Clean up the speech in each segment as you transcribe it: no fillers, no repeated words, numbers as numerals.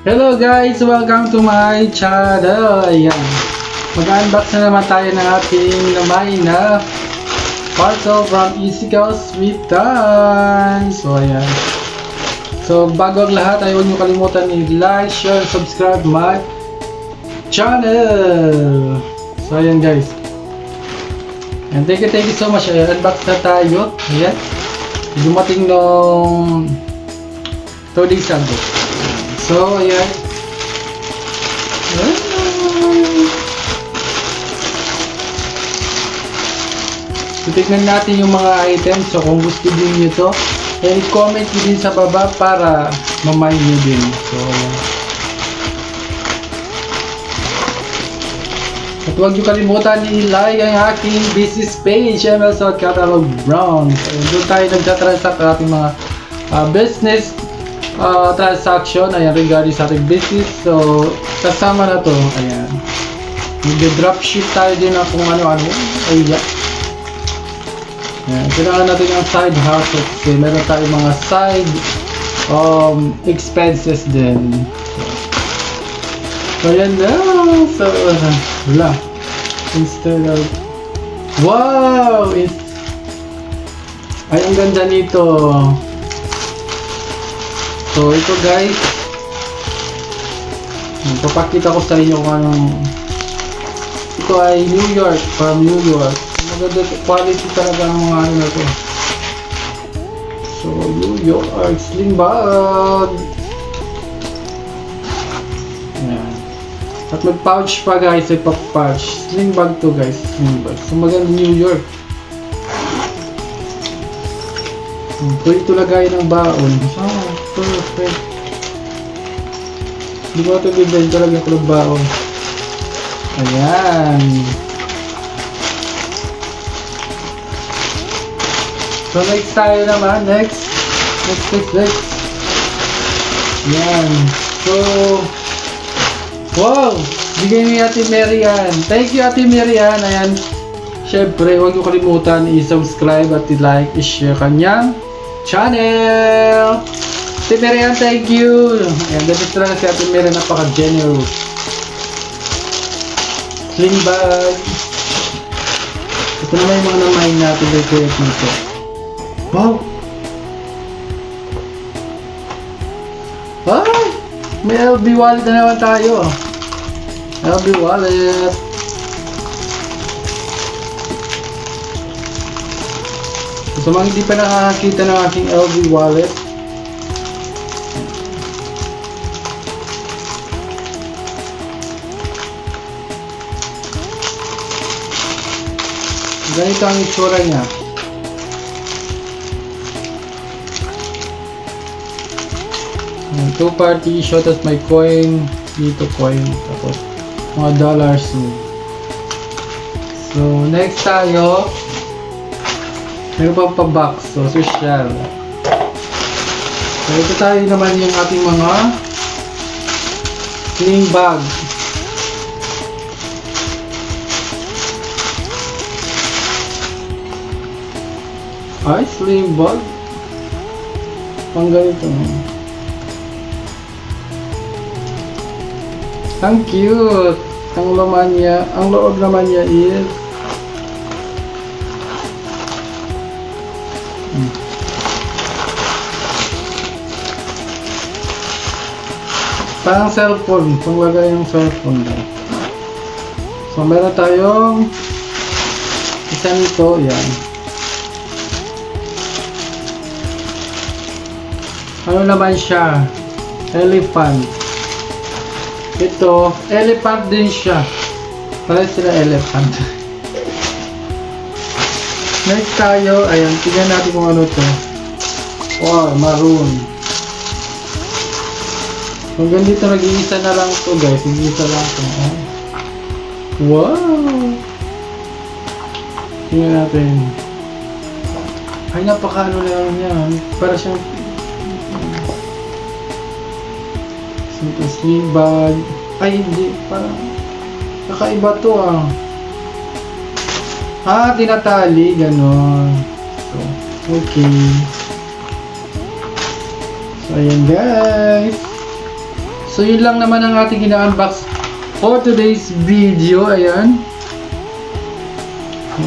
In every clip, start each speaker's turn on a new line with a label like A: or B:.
A: Hello guys! Welcome to my channel! Ayan. Mag-unbox na naman tayo ng ating namay na parcel from Easy Cows Return. So ayan. So bago ang lahat ay huwag niyo kalimutan i-like, share, subscribe my channel. So ayan guys. And thank you so much. Ayan, unbox na tayo. Ayan. Dumating nung 2 days ago. So, ayan. Titignan natin yung mga items. So, kung gusto din nyo ito, comment nyo din sa baba para mamay nyo din. So, at huwag nyo kalimutan i-like ang aking business page, ML South Catalog Brown. So, doon tayo nagtatransact ang ating mga business transaction, ayan, regarding sa ating business. So, kasama na to, ayan. Mag-dropship tayo din na kung ano-ano. Ayan. Ayan, kailangan natin ang side hustle kasi meron tayong mga side expenses din. So, ayan na. So, wala. Instead of wow! Ay, ang ganda nito. So ito guys, papakita ko sa inyo kung anong ito ay New York, from New York. Maganda quality talaga ng mga ano na to. So New York sling bag. Ayan. At may pouch pa guys, may pouch. Sling bag to guys, sling bag. So maganda New York. Ito lagay ng baon. Oh, perfect. Hindi ko ito bibenta talaga ko ng baon. Ayan. So next tayo naman. Next. Ayan. So wow! Bigay ni Ate Marian. Thank you Ate Marian. Ayan. Syempre, huwag niyo kalimutan i-subscribe at i-like, i-share kanyang channel. Ate Marian, thank you. Ayan, dapat talaga si Ate Marian, napaka-generous. Sling bag. Ito naman yung mga namahin natin kay Kuya Tito. Wow! Ay! May LB wallet na naman tayo. LB wallet. So mga hindi pa nakakakita ng aking LB wallet, ganito ang itsura niya. Two party show, tapos may coin dito, coin, tapos mga dollars. So next tayo, meron pa box, so social. So ito tayo naman yung ating mga sling bag. Ay, sling bag. Pang ganito. Ang cute. Ang laman niya, ang loob naman niya is parang cellphone, panglagay yung cellphone na. So meron tayong isa nito, yan. Ano naman siya? Elephant. Ito, elephant din siya. Parang sila elephant. Next tayo, ayan, tignan natin kung ano to. Wow, maroon. Kung ganito, nag-iisa na lang to guys. Nag-iisa lang to. Oh. Wow! Tingnan natin. Ay, napaka-ano na lang yan. Para siyang simple sling bag. Ay, hindi. Parang kakaiba to ah. Ah, tinatali. Ganon. So, okay. So, ayan guys. So yun lang naman ang ating ina-unbox for today's video. Ayan.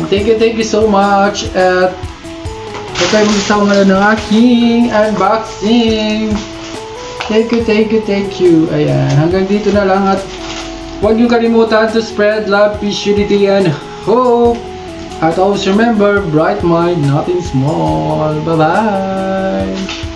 A: Thank you so much. At huwag kayo magsasawa na ng aking unboxing. Thank you. Ayan. Hanggang dito na lang at huwag niyo kalimutan to spread love, peace, unity, and hope. At always remember, bright mind, nothing small. Bye-bye.